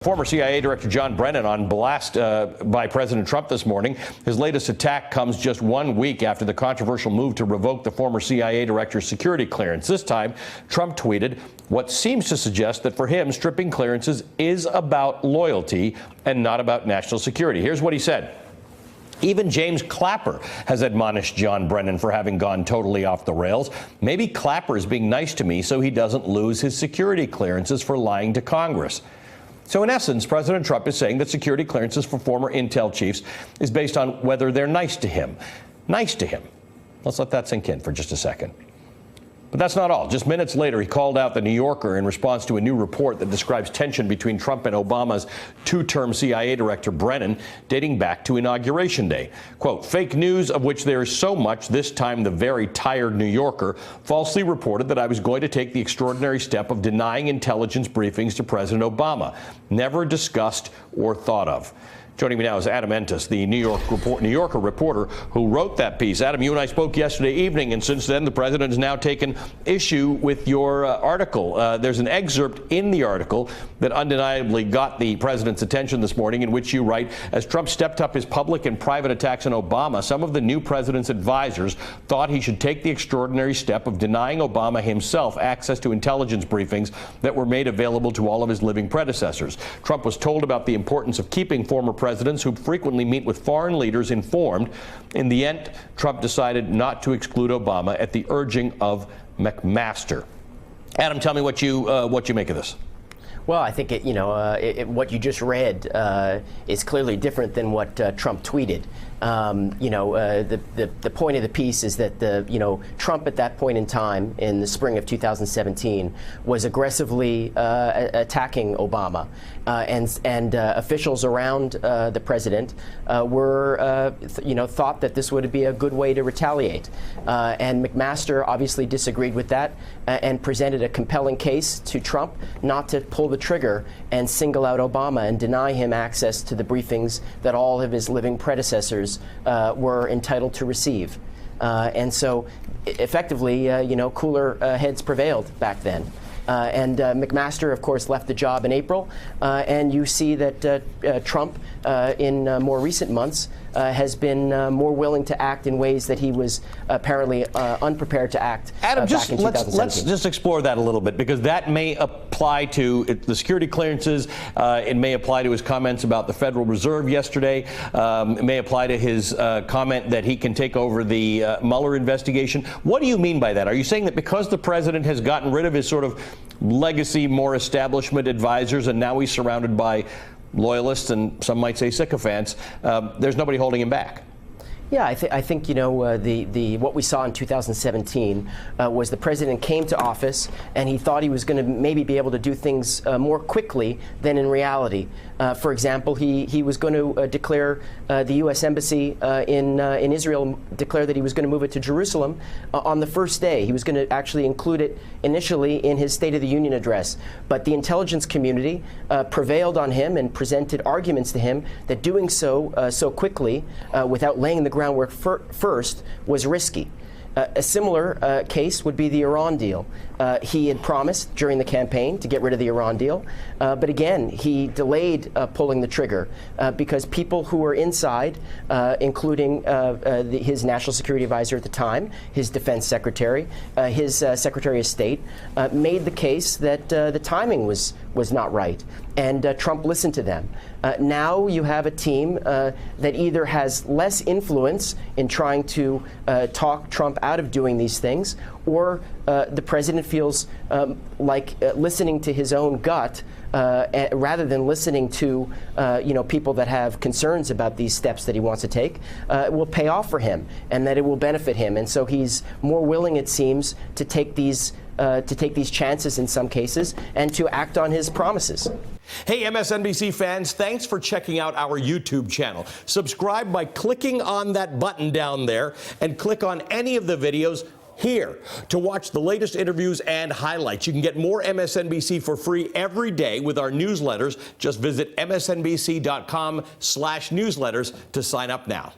Former CIA Director John Brennan on blast by President Trump this morning. His latest attack comes just 1 week after the controversial move to revoke the former CIA Director's security clearance. This time, Trump tweeted what seems to suggest that for him, stripping clearances is about loyalty and not about national security. Here's what he said. Even James Clapper has admonished John Brennan for having gone totally off the rails. Maybe Clapper is being nice to me so he doesn't lose his security clearances for lying to Congress. So in essence, President Trump is saying that security clearances for former intel chiefs is based on whether they're nice to him. Nice to him. Let's let that sink in for just a second. But that's not all. Just minutes later, he called out the New Yorker in response to a new report that describes tension between Trump and Obama's two-term CIA director, Brennan, dating back to Inauguration Day. Quote, fake news of which there is so much, this time the very tired New Yorker falsely reported that I was going to take the extraordinary step of denying intelligence briefings to President Obama. Never discussed or thought of. Joining me now is Adam Entis, the New Yorker reporter who wrote that piece. Adam, you and I spoke yesterday evening, and since then the president has now taken issue with your article. There's an excerpt in the article that undeniably got the president's attention this morning, in which you write, as Trump stepped up his public and private attacks on Obama, some of the new president's advisors thought he should take the extraordinary step of denying Obama himself access to intelligence briefings that were made available to all of his living predecessors. Trump was told about the importance of keeping former presidents who frequently meet with foreign leaders informed. In the end, Trump decided not to exclude Obama at the urging of McMaster. Adam, tell me what you make of this. Well, I think what you just read is clearly different than what Trump tweeted. The point of the piece is that Trump at that point in time, in the spring of 2017, was aggressively attacking Obama, and officials around the president thought that this would be a good way to retaliate. And McMaster obviously disagreed with that and presented a compelling case to Trump not to pull the trigger and single out Obama and deny him access to the briefings that all of his living predecessors were entitled to receive. And so effectively, cooler heads prevailed back then. And McMaster, of course, left the job in April. And you see that Trump, in more recent months, has been more willing to act in ways that he was apparently unprepared to act Adam, back in 2017. let's just explore that a little bit, because that may apply to the security clearances. It may apply to his comments about the Federal Reserve yesterday. It may apply to his comment that he can take over the Mueller investigation. What do you mean by that? Are you saying that because the president has gotten rid of his sort of legacy, more establishment advisors, and now he's surrounded by loyalists and some might say sycophants, there's nobody holding him back? Yeah, I think what we saw in 2017 was the president came to office and he thought he was going to maybe be able to do things more quickly than in reality. For example, he was going to declare the U.S. Embassy in Israel, declare that he was going to move it to Jerusalem on the first day. He was going to actually include it initially in his State of the Union address. But the intelligence community prevailed on him and presented arguments to him that doing so so quickly without laying the groundwork first was risky. A similar case would be the Iran deal. He had promised during the campaign to get rid of the Iran deal, but again, he delayed pulling the trigger because people who were inside, including his national security advisor at the time, his defense secretary, his secretary of state, made the case that the timing was not right, and Trump listened to them. Now you have a team that either has less influence in trying to talk Trump out of doing these things, or the president feels like listening to his own gut rather than listening to people that have concerns about these steps that he wants to take, will pay off for him, and that it will benefit him. And so he's more willing, it seems, to take these chances in some cases and to act on his promises. Hey, MSNBC fans, thanks for checking out our YouTube channel. Subscribe by clicking on that button down there and click on any of the videos here to watch the latest interviews and highlights. You can get more MSNBC for free every day with our newsletters. Just visit msnbc.com/newsletters to sign up now.